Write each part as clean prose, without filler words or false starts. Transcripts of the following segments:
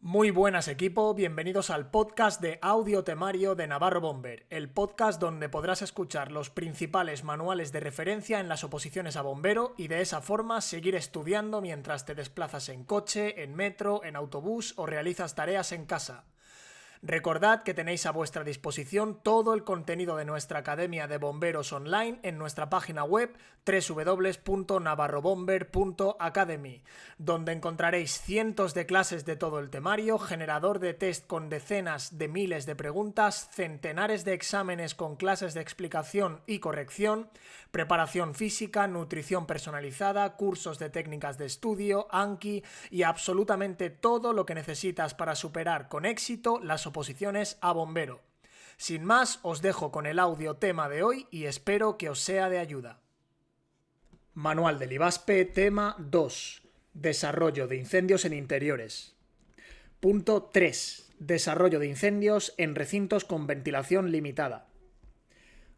Muy buenas equipo, bienvenidos al podcast de audio temario de Navarro Bomber, el podcast donde podrás escuchar los principales manuales de referencia en las oposiciones a bombero y de esa forma seguir estudiando mientras te desplazas en coche, en metro, en autobús o realizas tareas en casa. Recordad que tenéis a vuestra disposición todo el contenido de nuestra Academia de Bomberos online en nuestra página web www.navarrobomber.academy, donde encontraréis cientos de clases de todo el temario, generador de test con decenas de miles de preguntas, centenares de exámenes con clases de explicación y corrección, preparación física, nutrición personalizada, cursos de técnicas de estudio, Anki y absolutamente todo lo que necesitas para superar con éxito las oposiciones a bombero. Sin más, os dejo con el audio tema de hoy y espero que os sea de ayuda. Manual del IVASPE, tema 2. Desarrollo de incendios en interiores. Punto 3. Desarrollo de incendios en recintos con ventilación limitada.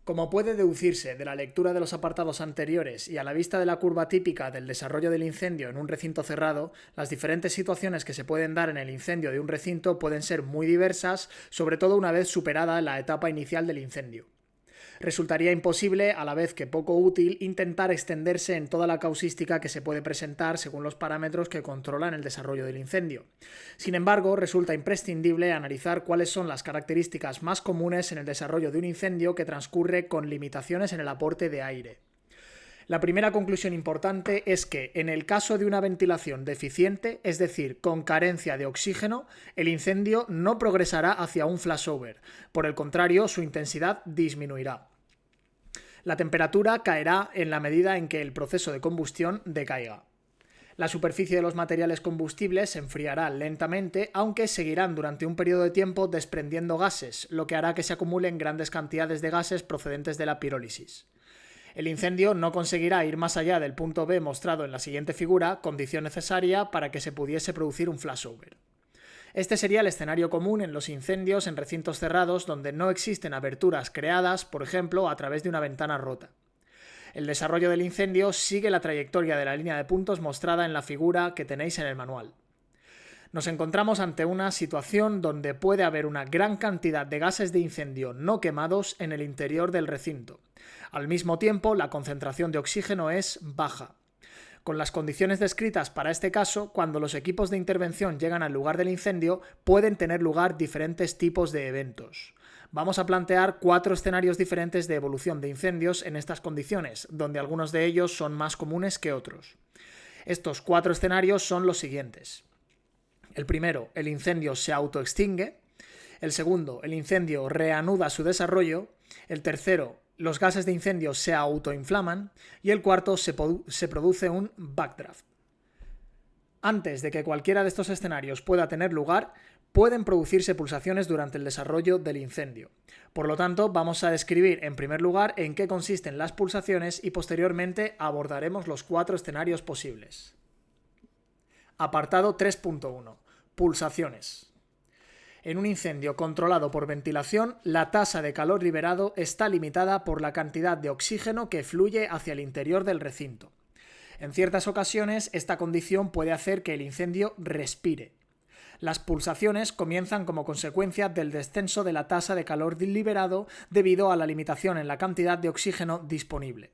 Como puede deducirse de la lectura de los apartados anteriores y a la vista de la curva típica del desarrollo del incendio en un recinto cerrado, las diferentes situaciones que se pueden dar en el incendio de un recinto pueden ser muy diversas, sobre todo una vez superada la etapa inicial del incendio. Resultaría imposible, a la vez que poco útil, intentar extenderse en toda la causística que se puede presentar según los parámetros que controlan el desarrollo del incendio. Sin embargo, resulta imprescindible analizar cuáles son las características más comunes en el desarrollo de un incendio que transcurre con limitaciones en el aporte de aire. La primera conclusión importante es que, en el caso de una ventilación deficiente, es decir, con carencia de oxígeno, el incendio no progresará hacia un flashover. Por el contrario, su intensidad disminuirá. La temperatura caerá en la medida en que el proceso de combustión decaiga. La superficie de los materiales combustibles se enfriará lentamente, aunque seguirán durante un periodo de tiempo desprendiendo gases, lo que hará que se acumulen grandes cantidades de gases procedentes de la pirólisis. El incendio no conseguirá ir más allá del punto B mostrado en la siguiente figura, condición necesaria para que se pudiese producir un flashover. Este sería el escenario común en los incendios en recintos cerrados donde no existen aberturas creadas, por ejemplo, a través de una ventana rota. El desarrollo del incendio sigue la trayectoria de la línea de puntos mostrada en la figura que tenéis en el manual. Nos encontramos ante una situación donde puede haber una gran cantidad de gases de incendio no quemados en el interior del recinto. Al mismo tiempo, la concentración de oxígeno es baja. Con las condiciones descritas para este caso, cuando los equipos de intervención llegan al lugar del incendio, pueden tener lugar diferentes tipos de eventos. Vamos a plantear 4 escenarios diferentes de evolución de incendios en estas condiciones, donde algunos de ellos son más comunes que otros. Estos 4 escenarios son los siguientes. El primero, el incendio se autoextingue. El segundo, el incendio reanuda su desarrollo. El tercero, los gases de incendio se autoinflaman. Y el cuarto, se produce un backdraft. Antes de que cualquiera de estos escenarios pueda tener lugar, pueden producirse pulsaciones durante el desarrollo del incendio. Por lo tanto, vamos a describir en primer lugar en qué consisten las pulsaciones y posteriormente abordaremos los 4 escenarios posibles. Apartado 3.1. Pulsaciones. En un incendio controlado por ventilación, la tasa de calor liberado está limitada por la cantidad de oxígeno que fluye hacia el interior del recinto. En ciertas ocasiones, esta condición puede hacer que el incendio respire. Las pulsaciones comienzan como consecuencia del descenso de la tasa de calor liberado debido a la limitación en la cantidad de oxígeno disponible.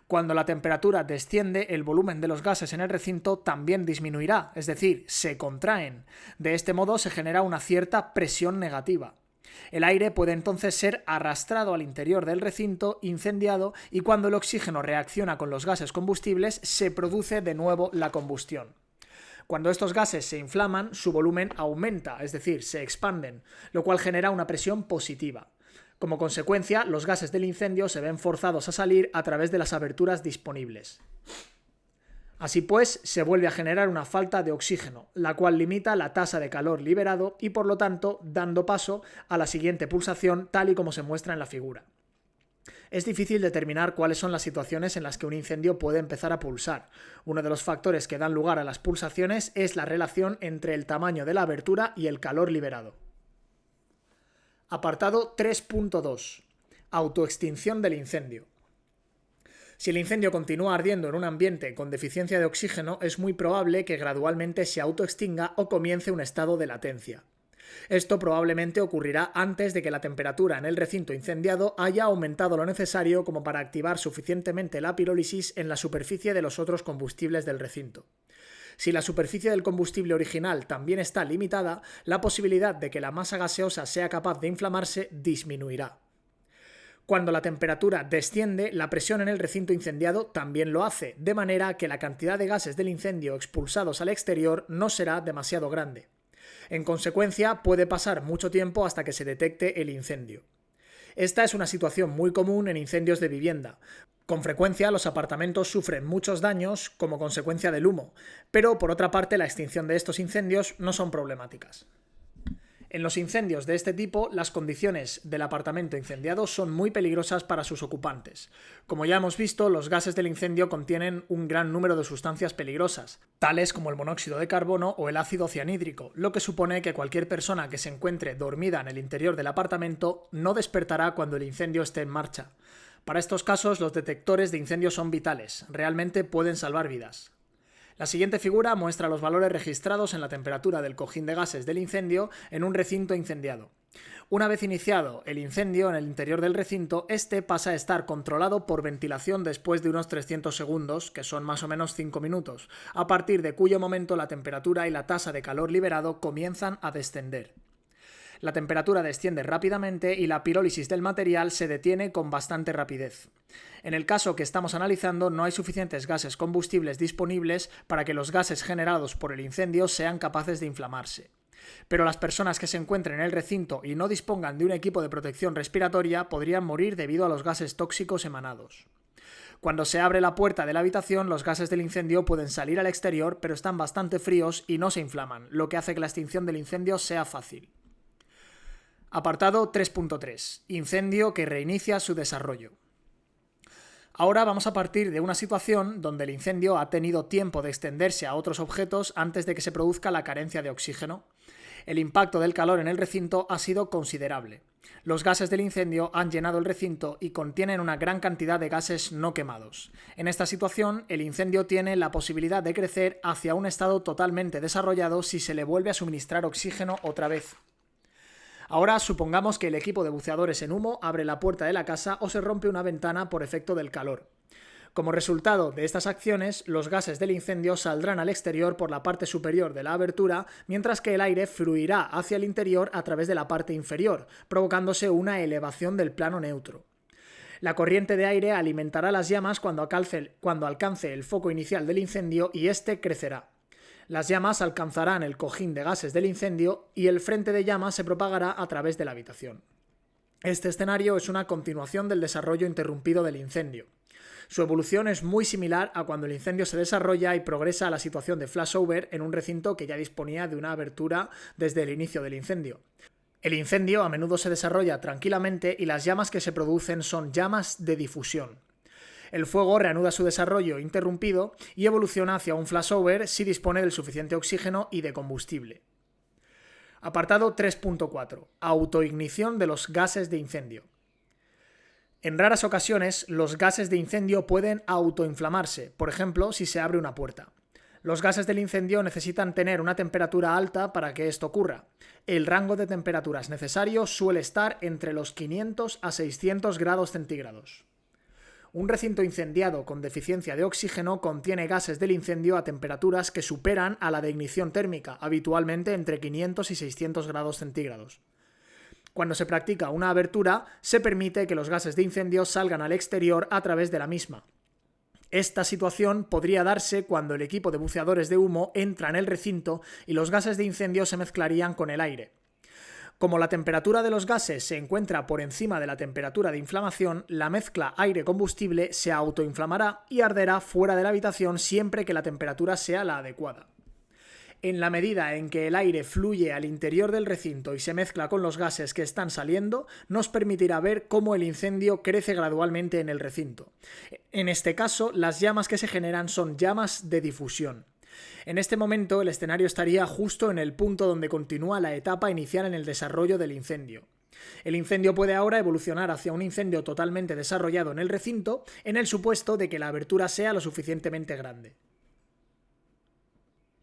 Cuando la temperatura desciende, el volumen de los gases en el recinto también disminuirá, es decir, se contraen. De este modo se genera una cierta presión negativa. El aire puede entonces ser arrastrado al interior del recinto, incendiado, y cuando el oxígeno reacciona con los gases combustibles, se produce de nuevo la combustión. Cuando estos gases se inflaman, su volumen aumenta, es decir, se expanden, lo cual genera una presión positiva. Como consecuencia, los gases del incendio se ven forzados a salir a través de las aberturas disponibles. Así pues, se vuelve a generar una falta de oxígeno, la cual limita la tasa de calor liberado y, por lo tanto, dando paso a la siguiente pulsación, tal y como se muestra en la figura. Es difícil determinar cuáles son las situaciones en las que un incendio puede empezar a pulsar. Uno de los factores que dan lugar a las pulsaciones es la relación entre el tamaño de la abertura y el calor liberado. Apartado 3.2. Autoextinción del incendio. Si el incendio continúa ardiendo en un ambiente con deficiencia de oxígeno, es muy probable que gradualmente se autoextinga o comience un estado de latencia. Esto probablemente ocurrirá antes de que la temperatura en el recinto incendiado haya aumentado lo necesario como para activar suficientemente la pirólisis en la superficie de los otros combustibles del recinto. Si la superficie del combustible original también está limitada, la posibilidad de que la masa gaseosa sea capaz de inflamarse disminuirá. Cuando la temperatura desciende, la presión en el recinto incendiado también lo hace, de manera que la cantidad de gases del incendio expulsados al exterior no será demasiado grande. En consecuencia, puede pasar mucho tiempo hasta que se detecte el incendio. Esta es una situación muy común en incendios de vivienda. Con frecuencia los apartamentos sufren muchos daños como consecuencia del humo, pero por otra parte la extinción de estos incendios no son problemáticas. En los incendios de este tipo, las condiciones del apartamento incendiado son muy peligrosas para sus ocupantes. Como ya hemos visto, los gases del incendio contienen un gran número de sustancias peligrosas, tales como el monóxido de carbono o el ácido cianhídrico, lo que supone que cualquier persona que se encuentre dormida en el interior del apartamento no despertará cuando el incendio esté en marcha. Para estos casos, los detectores de incendios son vitales, realmente pueden salvar vidas. La siguiente figura muestra los valores registrados en la temperatura del cojín de gases del incendio en un recinto incendiado. Una vez iniciado el incendio en el interior del recinto, este pasa a estar controlado por ventilación después de unos 300 segundos, que son más o menos 5 minutos, a partir de cuyo momento la temperatura y la tasa de calor liberado comienzan a descender. La temperatura desciende rápidamente y la pirólisis del material se detiene con bastante rapidez. En el caso que estamos analizando, no hay suficientes gases combustibles disponibles para que los gases generados por el incendio sean capaces de inflamarse. Pero las personas que se encuentren en el recinto y no dispongan de un equipo de protección respiratoria podrían morir debido a los gases tóxicos emanados. Cuando se abre la puerta de la habitación, los gases del incendio pueden salir al exterior, pero están bastante fríos y no se inflaman, lo que hace que la extinción del incendio sea fácil. Apartado 3.3. Incendio que reinicia su desarrollo. Ahora vamos a partir de una situación donde el incendio ha tenido tiempo de extenderse a otros objetos antes de que se produzca la carencia de oxígeno. El impacto del calor en el recinto ha sido considerable. Los gases del incendio han llenado el recinto y contienen una gran cantidad de gases no quemados. En esta situación, el incendio tiene la posibilidad de crecer hacia un estado totalmente desarrollado si se le vuelve a suministrar oxígeno otra vez. Ahora supongamos que el equipo de buceadores en humo abre la puerta de la casa o se rompe una ventana por efecto del calor. Como resultado de estas acciones, los gases del incendio saldrán al exterior por la parte superior de la abertura, mientras que el aire fluirá hacia el interior a través de la parte inferior, provocándose una elevación del plano neutro. La corriente de aire alimentará las llamas cuando alcance el foco inicial del incendio y éste crecerá. Las llamas alcanzarán el cojín de gases del incendio y el frente de llamas se propagará a través de la habitación. Este escenario es una continuación del desarrollo interrumpido del incendio. Su evolución es muy similar a cuando el incendio se desarrolla y progresa a la situación de flashover en un recinto que ya disponía de una abertura desde el inicio del incendio. El incendio a menudo se desarrolla tranquilamente y las llamas que se producen son llamas de difusión. El fuego reanuda su desarrollo interrumpido y evoluciona hacia un flashover si dispone del suficiente oxígeno y de combustible. Apartado 3.4. Autoignición de los gases de incendio. En raras ocasiones, los gases de incendio pueden autoinflamarse, por ejemplo, si se abre una puerta. Los gases del incendio necesitan tener una temperatura alta para que esto ocurra. El rango de temperaturas necesario suele estar entre los 500 a 600 grados centígrados. Un recinto incendiado con deficiencia de oxígeno contiene gases del incendio a temperaturas que superan a la de ignición térmica, habitualmente entre 500 y 600 grados centígrados. Cuando se practica una abertura, se permite que los gases de incendio salgan al exterior a través de la misma. Esta situación podría darse cuando el equipo de buceadores de humo entra en el recinto y los gases de incendio se mezclarían con el aire. Como la temperatura de los gases se encuentra por encima de la temperatura de inflamación, la mezcla aire-combustible se autoinflamará y arderá fuera de la habitación siempre que la temperatura sea la adecuada. En la medida en que el aire fluye al interior del recinto y se mezcla con los gases que están saliendo, nos permitirá ver cómo el incendio crece gradualmente en el recinto. En este caso, las llamas que se generan son llamas de difusión. En este momento, el escenario estaría justo en el punto donde continúa la etapa inicial en el desarrollo del incendio. El incendio puede ahora evolucionar hacia un incendio totalmente desarrollado en el recinto, en el supuesto de que la abertura sea lo suficientemente grande.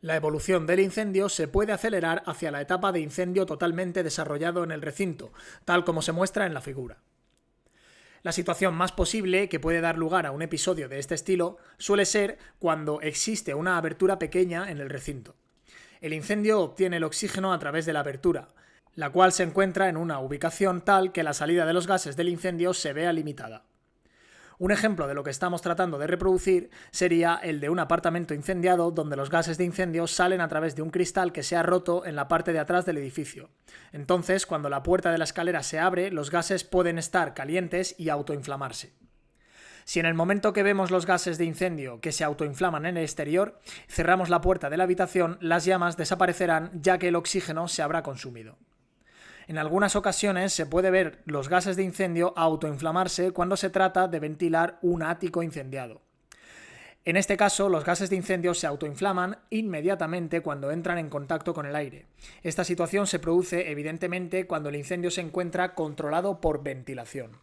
La evolución del incendio se puede acelerar hacia la etapa de incendio totalmente desarrollado en el recinto, tal como se muestra en la figura. La situación más posible que puede dar lugar a un episodio de este estilo suele ser cuando existe una abertura pequeña en el recinto. El incendio obtiene el oxígeno a través de la abertura, la cual se encuentra en una ubicación tal que la salida de los gases del incendio se vea limitada. Un ejemplo de lo que estamos tratando de reproducir sería el de un apartamento incendiado donde los gases de incendio salen a través de un cristal que se ha roto en la parte de atrás del edificio. Entonces, cuando la puerta de la escalera se abre, los gases pueden estar calientes y autoinflamarse. Si en el momento que vemos los gases de incendio que se autoinflaman en el exterior, cerramos la puerta de la habitación, las llamas desaparecerán ya que el oxígeno se habrá consumido. En algunas ocasiones se puede ver los gases de incendio autoinflamarse cuando se trata de ventilar un ático incendiado. En este caso, los gases de incendio se autoinflaman inmediatamente cuando entran en contacto con el aire. Esta situación se produce evidentemente cuando el incendio se encuentra controlado por ventilación.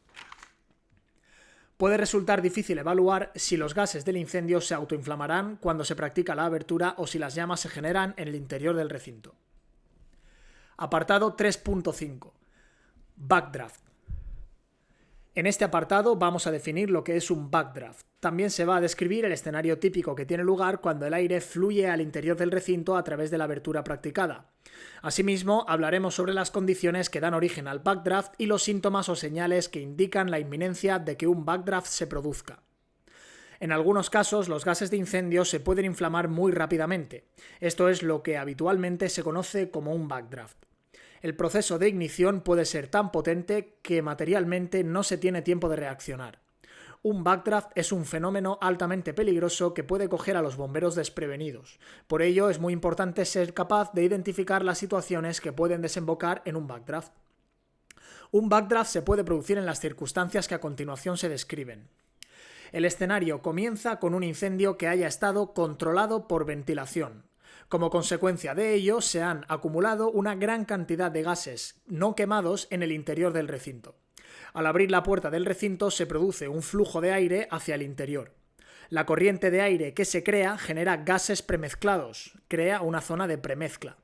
Puede resultar difícil evaluar si los gases del incendio se autoinflamarán cuando se practica la abertura o si las llamas se generan en el interior del recinto. Apartado 3.5. Backdraft. En este apartado vamos a definir lo que es un backdraft. También se va a describir el escenario típico que tiene lugar cuando el aire fluye al interior del recinto a través de la abertura practicada. Asimismo, hablaremos sobre las condiciones que dan origen al backdraft y los síntomas o señales que indican la inminencia de que un backdraft se produzca. En algunos casos, los gases de incendio se pueden inflamar muy rápidamente. Esto es lo que habitualmente se conoce como un backdraft. El proceso de ignición puede ser tan potente que materialmente no se tiene tiempo de reaccionar. Un backdraft es un fenómeno altamente peligroso que puede coger a los bomberos desprevenidos. Por ello, es muy importante ser capaz de identificar las situaciones que pueden desembocar en un backdraft. Un backdraft se puede producir en las circunstancias que a continuación se describen. El escenario comienza con un incendio que haya estado controlado por ventilación. Como consecuencia de ello, se han acumulado una gran cantidad de gases no quemados en el interior del recinto. Al abrir la puerta del recinto se produce un flujo de aire hacia el interior. La corriente de aire que se crea genera gases premezclados, crea una zona de premezcla.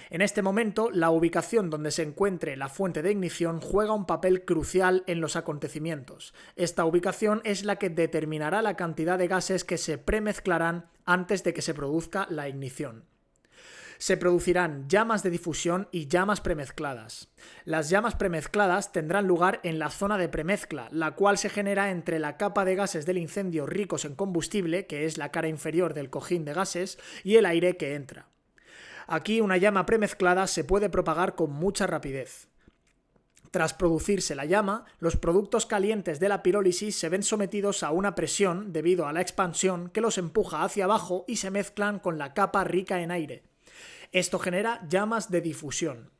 En este momento, la ubicación donde se encuentre la fuente de ignición juega un papel crucial en los acontecimientos. Esta ubicación es la que determinará la cantidad de gases que se premezclarán antes de que se produzca la ignición. Se producirán llamas de difusión y llamas premezcladas. Las llamas premezcladas tendrán lugar en la zona de premezcla, la cual se genera entre la capa de gases del incendio ricos en combustible, que es la cara inferior del cojín de gases, y el aire que entra. Aquí una llama premezclada se puede propagar con mucha rapidez. Tras producirse la llama, los productos calientes de la pirólisis se ven sometidos a una presión debido a la expansión que los empuja hacia abajo y se mezclan con la capa rica en aire. Esto genera llamas de difusión.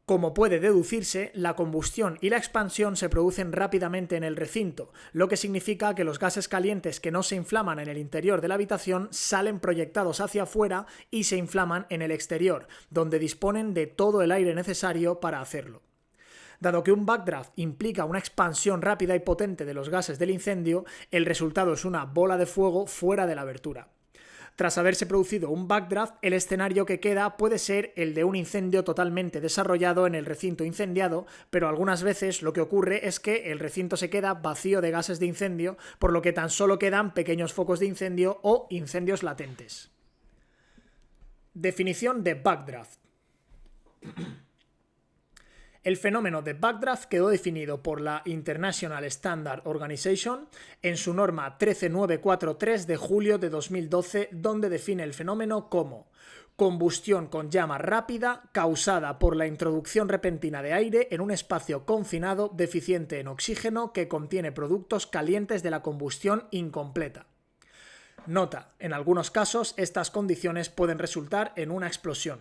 Como puede deducirse, la combustión y la expansión se producen rápidamente en el recinto, lo que significa que los gases calientes que no se inflaman en el interior de la habitación salen proyectados hacia afuera y se inflaman en el exterior, donde disponen de todo el aire necesario para hacerlo. Dado que un backdraft implica una expansión rápida y potente de los gases del incendio, el resultado es una bola de fuego fuera de la abertura. Tras haberse producido un backdraft, el escenario que queda puede ser el de un incendio totalmente desarrollado en el recinto incendiado, pero algunas veces lo que ocurre es que el recinto se queda vacío de gases de incendio, por lo que tan solo quedan pequeños focos de incendio o incendios latentes. Definición de backdraft. El fenómeno de backdraft quedó definido por la International Standard Organization en su norma 13943 de julio de 2012, donde define el fenómeno como combustión con llama rápida causada por la introducción repentina de aire en un espacio confinado deficiente en oxígeno que contiene productos calientes de la combustión incompleta. Nota: en algunos casos estas condiciones pueden resultar en una explosión.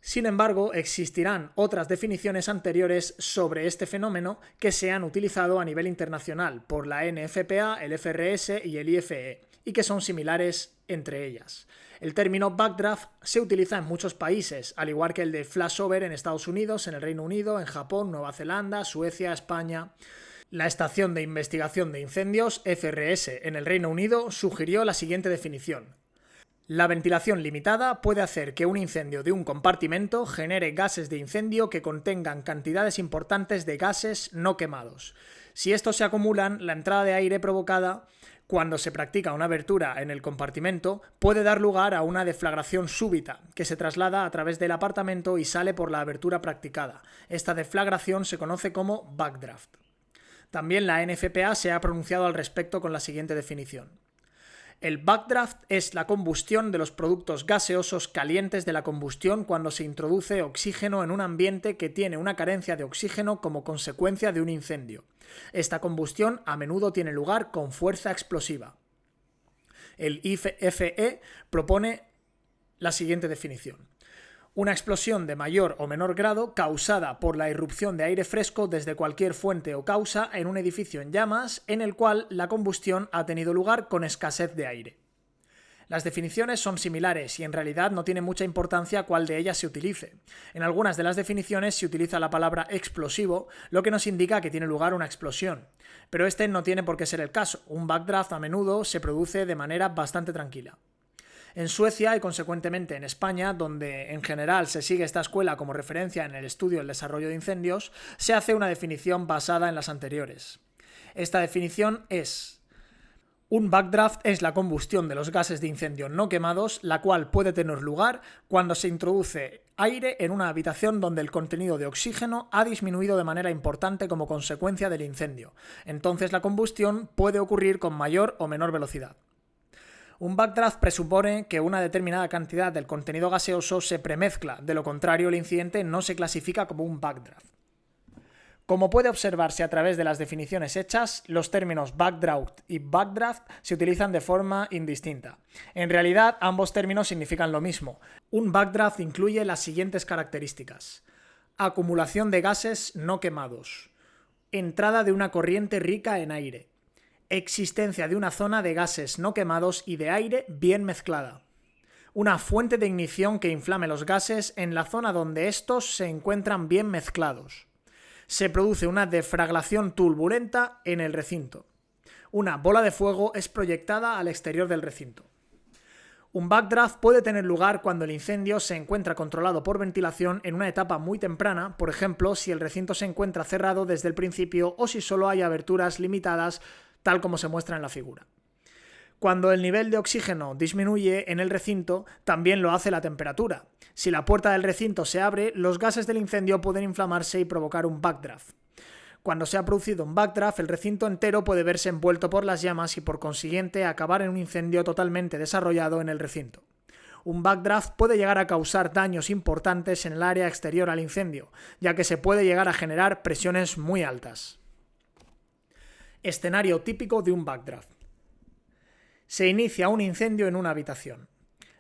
Sin embargo, existirán otras definiciones anteriores sobre este fenómeno que se han utilizado a nivel internacional por la NFPA, el FRS y el IFE, y que son similares entre ellas. El término backdraft se utiliza en muchos países, al igual que el de flashover en Estados Unidos, en el Reino Unido, en Japón, Nueva Zelanda, Suecia, España. La Estación de Investigación de Incendios, FRS, en el Reino Unido, sugirió la siguiente definición. La ventilación limitada puede hacer que un incendio de un compartimento genere gases de incendio que contengan cantidades importantes de gases no quemados. Si estos se acumulan, la entrada de aire provocada cuando se practica una abertura en el compartimento puede dar lugar a una deflagración súbita que se traslada a través del apartamento y sale por la abertura practicada. Esta deflagración se conoce como backdraft. También la NFPA se ha pronunciado al respecto con la siguiente definición. El backdraft es la combustión de los productos gaseosos calientes de la combustión cuando se introduce oxígeno en un ambiente que tiene una carencia de oxígeno como consecuencia de un incendio. Esta combustión a menudo tiene lugar con fuerza explosiva. El IFE propone la siguiente definición. Una explosión de mayor o menor grado causada por la irrupción de aire fresco desde cualquier fuente o causa en un edificio en llamas en el cual la combustión ha tenido lugar con escasez de aire. Las definiciones son similares y en realidad no tiene mucha importancia cuál de ellas se utilice. En algunas de las definiciones se utiliza la palabra explosivo, lo que nos indica que tiene lugar una explosión. Pero este no tiene por qué ser el caso. Un backdraft a menudo se produce de manera bastante tranquila. En Suecia y consecuentemente en España, donde en general se sigue esta escuela como referencia en el estudio del desarrollo de incendios, se hace una definición basada en las anteriores. Esta definición es: un backdraft es la combustión de los gases de incendio no quemados, la cual puede tener lugar cuando se introduce aire en una habitación donde el contenido de oxígeno ha disminuido de manera importante como consecuencia del incendio. Entonces la combustión puede ocurrir con mayor o menor velocidad. Un backdraft presupone que una determinada cantidad del contenido gaseoso se premezcla, de lo contrario el incidente no se clasifica como un backdraft. Como puede observarse a través de las definiciones hechas, los términos backdraft y backdraft se utilizan de forma indistinta. En realidad, ambos términos significan lo mismo. Un backdraft incluye las siguientes características: acumulación de gases no quemados, entrada de una corriente rica en aire, existencia de una zona de gases no quemados y de aire bien mezclada, una fuente de ignición que inflame los gases en la zona donde estos se encuentran bien mezclados. Se produce una deflagración turbulenta en el recinto. Una bola de fuego es proyectada al exterior del recinto. Un backdraft puede tener lugar cuando el incendio se encuentra controlado por ventilación en una etapa muy temprana, por ejemplo, si el recinto se encuentra cerrado desde el principio o si solo hay aberturas limitadas, tal como se muestra en la figura. Cuando el nivel de oxígeno disminuye en el recinto, también lo hace la temperatura. Si la puerta del recinto se abre, los gases del incendio pueden inflamarse y provocar un backdraft. Cuando se ha producido un backdraft, el recinto entero puede verse envuelto por las llamas y por consiguiente acabar en un incendio totalmente desarrollado en el recinto. Un backdraft puede llegar a causar daños importantes en el área exterior al incendio, ya que se puede llegar a generar presiones muy altas. Escenario típico de un backdraft. Se inicia un incendio en una habitación.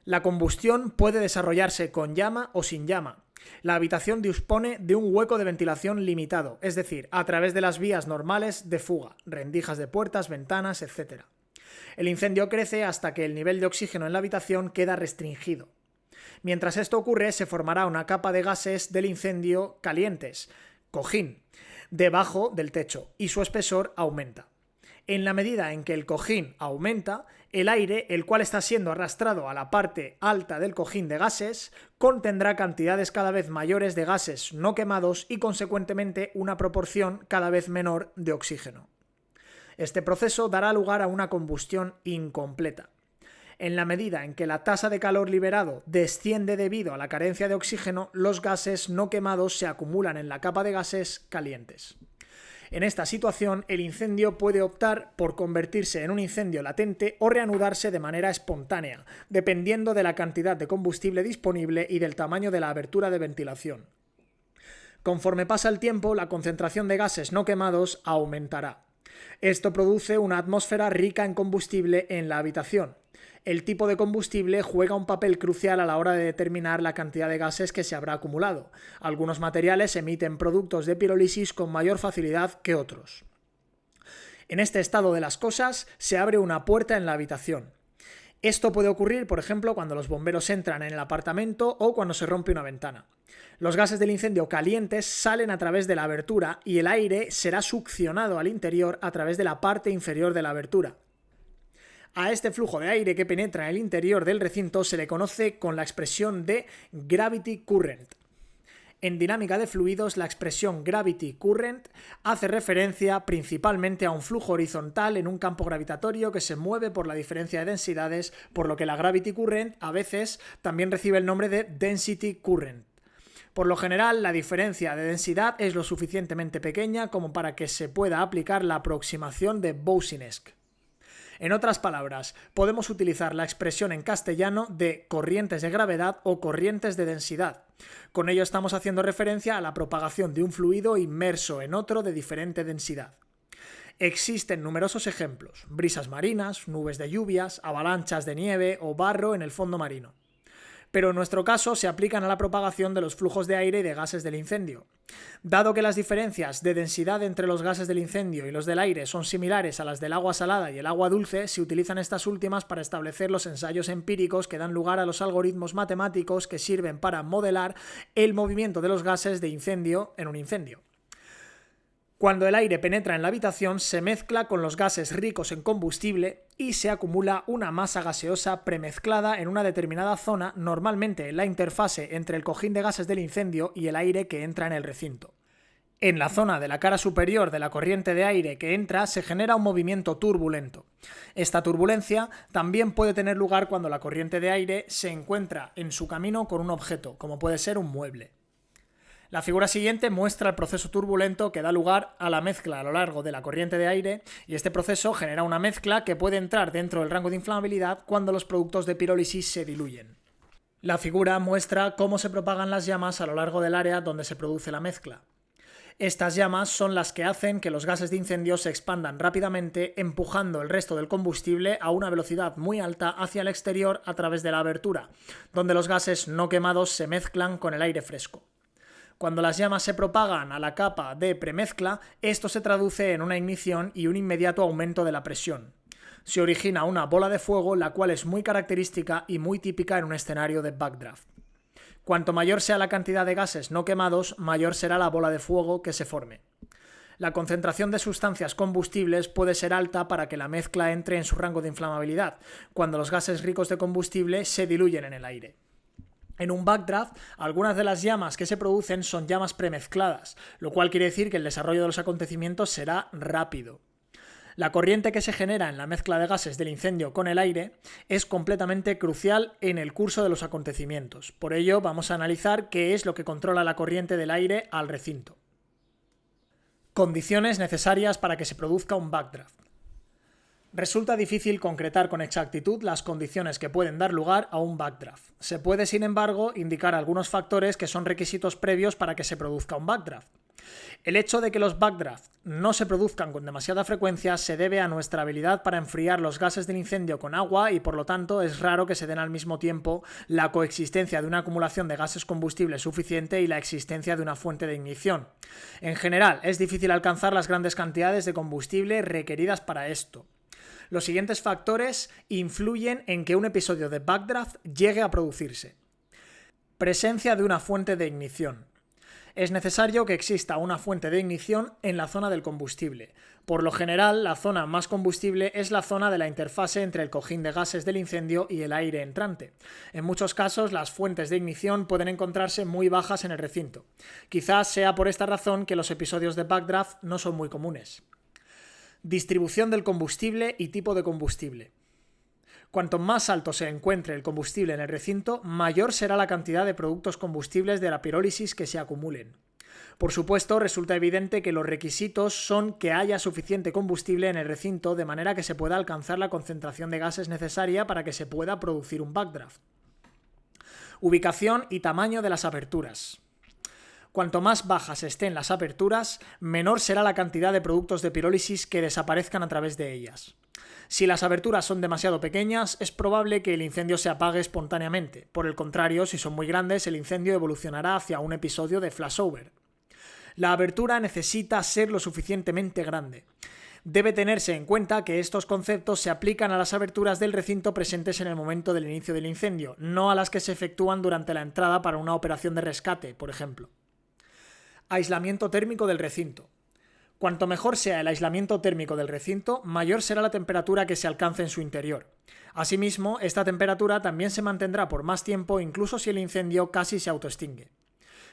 La combustión puede desarrollarse con llama o sin llama. La habitación dispone de un hueco de ventilación limitado, es decir, a través de las vías normales de fuga, rendijas de puertas, ventanas, etc. El incendio crece hasta que el nivel de oxígeno en la habitación queda restringido. Mientras esto ocurre, se formará una capa de gases del incendio calientes, cojín, debajo del techo, y su espesor aumenta. En la medida en que el cojín aumenta, el aire, el cual está siendo arrastrado a la parte alta del cojín de gases, contendrá cantidades cada vez mayores de gases no quemados y, consecuentemente, una proporción cada vez menor de oxígeno. Este proceso dará lugar a una combustión incompleta. En la medida en que la tasa de calor liberado desciende debido a la carencia de oxígeno, los gases no quemados se acumulan en la capa de gases calientes. En esta situación, el incendio puede optar por convertirse en un incendio latente o reanudarse de manera espontánea, dependiendo de la cantidad de combustible disponible y del tamaño de la abertura de ventilación. Conforme pasa el tiempo, la concentración de gases no quemados aumentará. Esto produce una atmósfera rica en combustible en la habitación. El tipo de combustible juega un papel crucial a la hora de determinar la cantidad de gases que se habrá acumulado. Algunos materiales emiten productos de pirólisis con mayor facilidad que otros. En este estado de las cosas, se abre una puerta en la habitación. Esto puede ocurrir, por ejemplo, cuando los bomberos entran en el apartamento o cuando se rompe una ventana. Los gases del incendio calientes salen a través de la abertura y el aire será succionado al interior a través de la parte inferior de la abertura. A este flujo de aire que penetra en el interior del recinto se le conoce con la expresión de gravity current. En dinámica de fluidos, la expresión gravity current hace referencia principalmente a un flujo horizontal en un campo gravitatorio que se mueve por la diferencia de densidades, por lo que la gravity current a veces también recibe el nombre de density current. Por lo general, la diferencia de densidad es lo suficientemente pequeña como para que se pueda aplicar la aproximación de Boussinesq. En otras palabras, podemos utilizar la expresión en castellano de corrientes de gravedad o corrientes de densidad. Con ello estamos haciendo referencia a la propagación de un fluido inmerso en otro de diferente densidad. Existen numerosos ejemplos: brisas marinas, nubes de lluvias, avalanchas de nieve o barro en el fondo marino. Pero en nuestro caso se aplican a la propagación de los flujos de aire y de gases del incendio. Dado que las diferencias de densidad entre los gases del incendio y los del aire son similares a las del agua salada y el agua dulce, se utilizan estas últimas para establecer los ensayos empíricos que dan lugar a los algoritmos matemáticos que sirven para modelar el movimiento de los gases de incendio en un incendio. Cuando el aire penetra en la habitación, se mezcla con los gases ricos en combustible y se acumula una masa gaseosa premezclada en una determinada zona, normalmente en la interfase entre el cojín de gases del incendio y el aire que entra en el recinto. En la zona de la cara superior de la corriente de aire que entra se genera un movimiento turbulento. Esta turbulencia también puede tener lugar cuando la corriente de aire se encuentra en su camino con un objeto, como puede ser un mueble. La figura siguiente muestra el proceso turbulento que da lugar a la mezcla a lo largo de la corriente de aire, y este proceso genera una mezcla que puede entrar dentro del rango de inflamabilidad cuando los productos de pirólisis se diluyen. La figura muestra cómo se propagan las llamas a lo largo del área donde se produce la mezcla. Estas llamas son las que hacen que los gases de incendio se expandan rápidamente, empujando el resto del combustible a una velocidad muy alta hacia el exterior a través de la abertura, donde los gases no quemados se mezclan con el aire fresco. Cuando las llamas se propagan a la capa de premezcla, esto se traduce en una ignición y un inmediato aumento de la presión. Se origina una bola de fuego, la cual es muy característica y muy típica en un escenario de backdraft. Cuanto mayor sea la cantidad de gases no quemados, mayor será la bola de fuego que se forme. La concentración de sustancias combustibles puede ser alta para que la mezcla entre en su rango de inflamabilidad, cuando los gases ricos de combustible se diluyen en el aire. En un backdraft, algunas de las llamas que se producen son llamas premezcladas, lo cual quiere decir que el desarrollo de los acontecimientos será rápido. La corriente que se genera en la mezcla de gases del incendio con el aire es completamente crucial en el curso de los acontecimientos. Por ello, vamos a analizar qué es lo que controla la corriente del aire al recinto. Condiciones necesarias para que se produzca un backdraft. Resulta difícil concretar con exactitud las condiciones que pueden dar lugar a un backdraft. Se puede, sin embargo, indicar algunos factores que son requisitos previos para que se produzca un backdraft. El hecho de que los backdrafts no se produzcan con demasiada frecuencia se debe a nuestra habilidad para enfriar los gases del incendio con agua y, por lo tanto, es raro que se den al mismo tiempo la coexistencia de una acumulación de gases combustibles suficiente y la existencia de una fuente de ignición. En general, es difícil alcanzar las grandes cantidades de combustible requeridas para esto. Los siguientes factores influyen en que un episodio de backdraft llegue a producirse. Presencia de una fuente de ignición. Es necesario que exista una fuente de ignición en la zona del combustible. Por lo general, la zona más combustible es la zona de la interfase entre el cojín de gases del incendio y el aire entrante. En muchos casos, las fuentes de ignición pueden encontrarse muy bajas en el recinto. Quizás sea por esta razón que los episodios de backdraft no son muy comunes. Distribución del combustible y tipo de combustible. Cuanto más alto se encuentre el combustible en el recinto, mayor será la cantidad de productos combustibles de la pirólisis que se acumulen. Por supuesto, resulta evidente que los requisitos son que haya suficiente combustible en el recinto de manera que se pueda alcanzar la concentración de gases necesaria para que se pueda producir un backdraft. Ubicación y tamaño de las aperturas. Cuanto más bajas estén las aperturas, menor será la cantidad de productos de pirólisis que desaparezcan a través de ellas. Si las aberturas son demasiado pequeñas, es probable que el incendio se apague espontáneamente. Por el contrario, si son muy grandes, el incendio evolucionará hacia un episodio de flashover. La abertura necesita ser lo suficientemente grande. Debe tenerse en cuenta que estos conceptos se aplican a las aberturas del recinto presentes en el momento del inicio del incendio, no a las que se efectúan durante la entrada para una operación de rescate, por ejemplo. Aislamiento térmico del recinto. Cuanto mejor sea el aislamiento térmico del recinto, mayor será la temperatura que se alcance en su interior. Asimismo, esta temperatura también se mantendrá por más tiempo incluso si el incendio casi se autoextingue.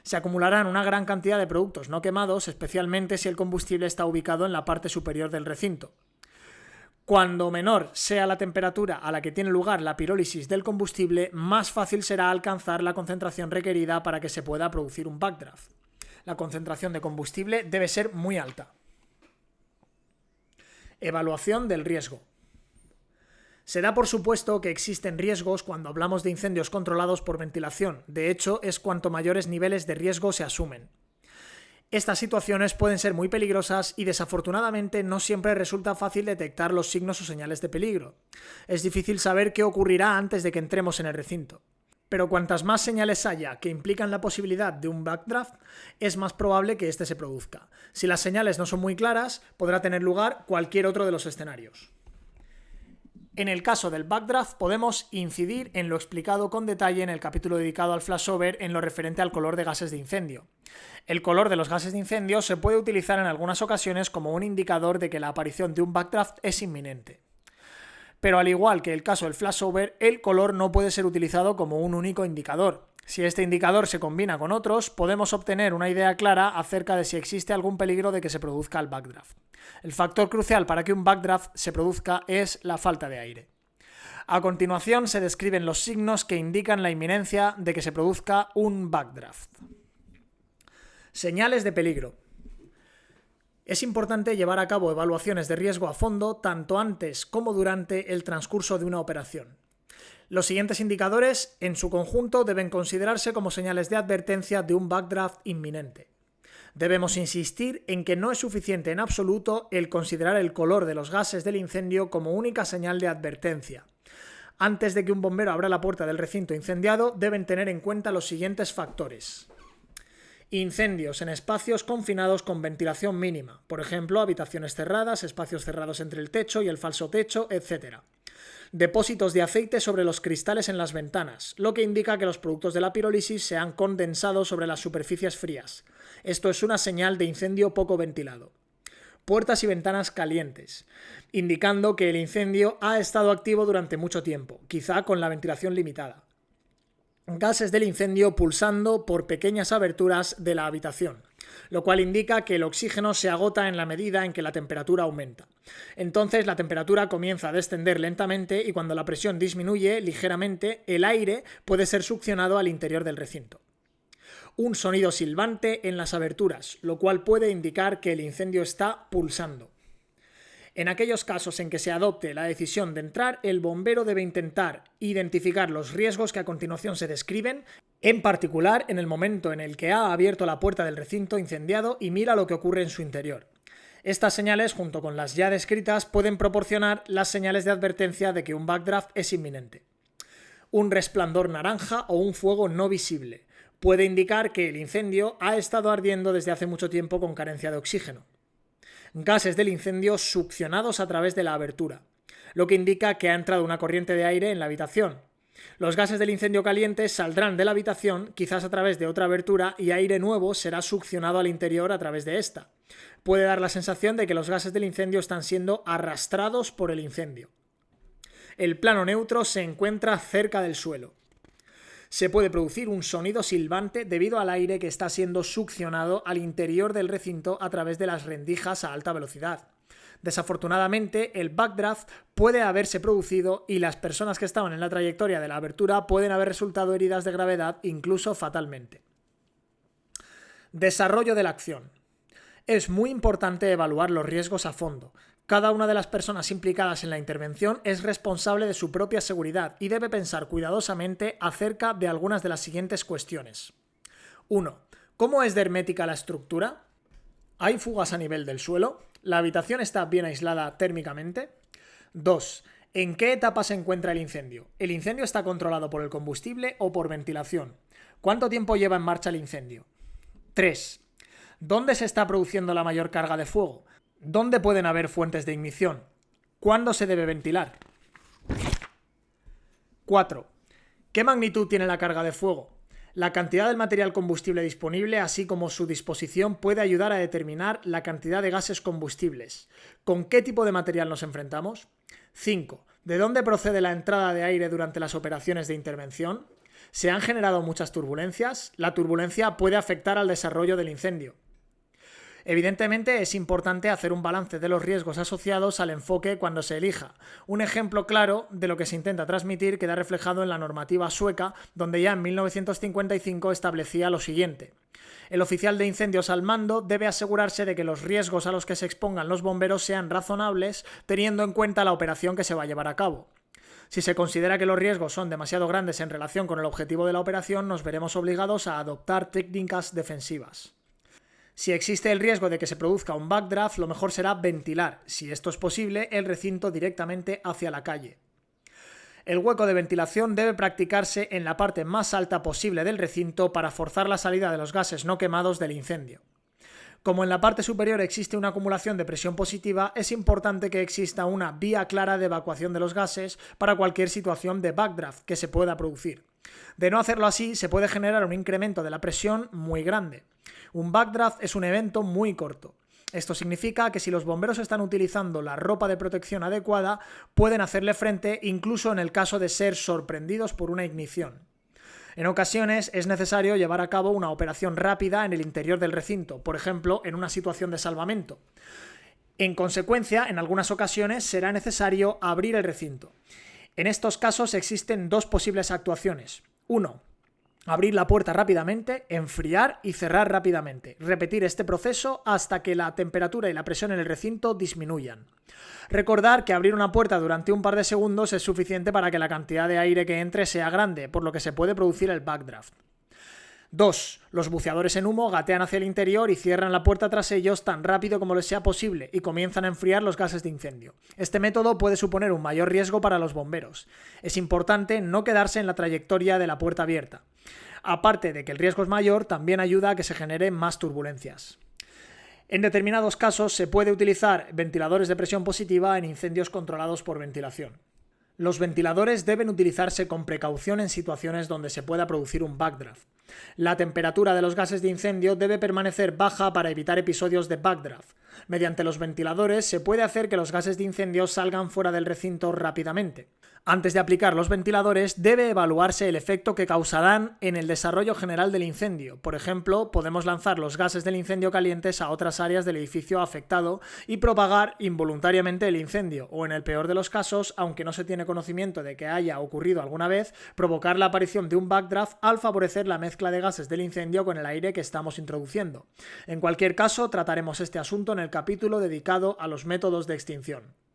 Se acumularán una gran cantidad de productos no quemados, especialmente si el combustible está ubicado en la parte superior del recinto. Cuando menor sea la temperatura a la que tiene lugar la pirólisis del combustible, más fácil será alcanzar la concentración requerida para que se pueda producir un backdraft. La concentración de combustible debe ser muy alta. Evaluación del riesgo. Se da por supuesto que existen riesgos cuando hablamos de incendios controlados por ventilación. De hecho, es cuanto mayores niveles de riesgo se asumen. Estas situaciones pueden ser muy peligrosas y desafortunadamente no siempre resulta fácil detectar los signos o señales de peligro. Es difícil saber qué ocurrirá antes de que entremos en el recinto. Pero cuantas más señales haya que implican la posibilidad de un backdraft, es más probable que éste se produzca. Si las señales no son muy claras, podrá tener lugar cualquier otro de los escenarios. En el caso del backdraft podemos incidir en lo explicado con detalle en el capítulo dedicado al flashover en lo referente al color de gases de incendio. El color de los gases de incendio se puede utilizar en algunas ocasiones como un indicador de que la aparición de un backdraft es inminente. Pero al igual que el caso del flashover, el color no puede ser utilizado como un único indicador. Si este indicador se combina con otros, podemos obtener una idea clara acerca de si existe algún peligro de que se produzca el backdraft. El factor crucial para que un backdraft se produzca es la falta de aire. A continuación se describen los signos que indican la inminencia de que se produzca un backdraft. Señales de peligro. Es importante llevar a cabo evaluaciones de riesgo a fondo tanto antes como durante el transcurso de una operación. Los siguientes indicadores, en su conjunto, deben considerarse como señales de advertencia de un backdraft inminente. Debemos insistir en que no es suficiente en absoluto el considerar el color de los gases del incendio como única señal de advertencia. Antes de que un bombero abra la puerta del recinto incendiado, deben tener en cuenta los siguientes factores. Incendios en espacios confinados con ventilación mínima, por ejemplo, habitaciones cerradas, espacios cerrados entre el techo y el falso techo, etc. Depósitos de aceite sobre los cristales en las ventanas, lo que indica que los productos de la pirólisis se han condensado sobre las superficies frías. Esto es una señal de incendio poco ventilado. Puertas y ventanas calientes, indicando que el incendio ha estado activo durante mucho tiempo, quizá con la ventilación limitada. Gases del incendio pulsando por pequeñas aberturas de la habitación, lo cual indica que el oxígeno se agota en la medida en que la temperatura aumenta. Entonces la temperatura comienza a descender lentamente y cuando la presión disminuye ligeramente, el aire puede ser succionado al interior del recinto. Un sonido silbante en las aberturas, lo cual puede indicar que el incendio está pulsando. En aquellos casos en que se adopte la decisión de entrar, el bombero debe intentar identificar los riesgos que a continuación se describen, en particular en el momento en el que ha abierto la puerta del recinto incendiado y mira lo que ocurre en su interior. Estas señales, junto con las ya descritas, pueden proporcionar las señales de advertencia de que un backdraft es inminente. Un resplandor naranja o un fuego no visible puede indicar que el incendio ha estado ardiendo desde hace mucho tiempo con carencia de oxígeno. Gases del incendio succionados a través de la abertura, lo que indica que ha entrado una corriente de aire en la habitación. Los gases del incendio caliente saldrán de la habitación, quizás a través de otra abertura, y aire nuevo será succionado al interior a través de esta. Puede dar la sensación de que los gases del incendio están siendo arrastrados por el incendio. El plano neutro se encuentra cerca del suelo. Se puede producir un sonido silbante debido al aire que está siendo succionado al interior del recinto a través de las rendijas a alta velocidad. Desafortunadamente, el backdraft puede haberse producido y las personas que estaban en la trayectoria de la abertura pueden haber resultado heridas de gravedad, incluso fatalmente. Desarrollo de la acción. Es muy importante evaluar los riesgos a fondo. Cada una de las personas implicadas en la intervención es responsable de su propia seguridad y debe pensar cuidadosamente acerca de algunas de las siguientes cuestiones. 1. ¿Cómo es de hermética la estructura? ¿Hay fugas a nivel del suelo? ¿La habitación está bien aislada térmicamente? 2. ¿En qué etapa se encuentra el incendio? ¿El incendio está controlado por el combustible o por ventilación? ¿Cuánto tiempo lleva en marcha el incendio? 3. ¿Dónde se está produciendo la mayor carga de fuego? ¿Dónde pueden haber fuentes de ignición? ¿Cuándo se debe ventilar? 4. ¿Qué magnitud tiene la carga de fuego? La cantidad del material combustible disponible, así como su disposición, puede ayudar a determinar la cantidad de gases combustibles. ¿Con qué tipo de material nos enfrentamos? 5. ¿De dónde procede la entrada de aire durante las operaciones de intervención? ¿Se han generado muchas turbulencias? La turbulencia puede afectar al desarrollo del incendio. Evidentemente es importante hacer un balance de los riesgos asociados al enfoque cuando se elija. Un ejemplo claro de lo que se intenta transmitir queda reflejado en la normativa sueca, donde ya en 1955 establecía lo siguiente. El oficial de incendios al mando debe asegurarse de que los riesgos a los que se expongan los bomberos sean razonables, teniendo en cuenta la operación que se va a llevar a cabo. Si se considera que los riesgos son demasiado grandes en relación con el objetivo de la operación, nos veremos obligados a adoptar técnicas defensivas. Si existe el riesgo de que se produzca un backdraft, lo mejor será ventilar, si esto es posible, el recinto directamente hacia la calle. El hueco de ventilación debe practicarse en la parte más alta posible del recinto para forzar la salida de los gases no quemados del incendio. Como en la parte superior existe una acumulación de presión positiva, es importante que exista una vía clara de evacuación de los gases para cualquier situación de backdraft que se pueda producir. De no hacerlo así, se puede generar un incremento de la presión muy grande. Un backdraft es un evento muy corto. Esto significa que si los bomberos están utilizando la ropa de protección adecuada, pueden hacerle frente incluso en el caso de ser sorprendidos por una ignición. En ocasiones es necesario llevar a cabo una operación rápida en el interior del recinto, por ejemplo, en una situación de salvamento. En consecuencia, en algunas ocasiones será necesario abrir el recinto. En estos casos existen dos posibles actuaciones. 1. Abrir la puerta rápidamente, enfriar y cerrar rápidamente. Repetir este proceso hasta que la temperatura y la presión en el recinto disminuyan. Recordar que abrir una puerta durante un par de segundos es suficiente para que la cantidad de aire que entre sea grande, por lo que se puede producir el backdraft. 2. Los buceadores en humo gatean hacia el interior y cierran la puerta tras ellos tan rápido como les sea posible y comienzan a enfriar los gases de incendio. Este método puede suponer un mayor riesgo para los bomberos. Es importante no quedarse en la trayectoria de la puerta abierta. Aparte de que el riesgo es mayor, también ayuda a que se generen más turbulencias. En determinados casos se puede utilizar ventiladores de presión positiva en incendios controlados por ventilación. Los ventiladores deben utilizarse con precaución en situaciones donde se pueda producir un backdraft. La temperatura de los gases de incendio debe permanecer baja para evitar episodios de backdraft. Mediante los ventiladores se puede hacer que los gases de incendio salgan fuera del recinto rápidamente. Antes de aplicar los ventiladores, debe evaluarse el efecto que causarán en el desarrollo general del incendio. Por ejemplo, podemos lanzar los gases del incendio calientes a otras áreas del edificio afectado y propagar involuntariamente el incendio, o en el peor de los casos, aunque no se tiene conocimiento de que haya ocurrido alguna vez, provocar la aparición de un backdraft al favorecer la mezcla de gases del incendio con el aire que estamos introduciendo. En cualquier caso, trataremos este asunto en el capítulo dedicado a los métodos de extinción.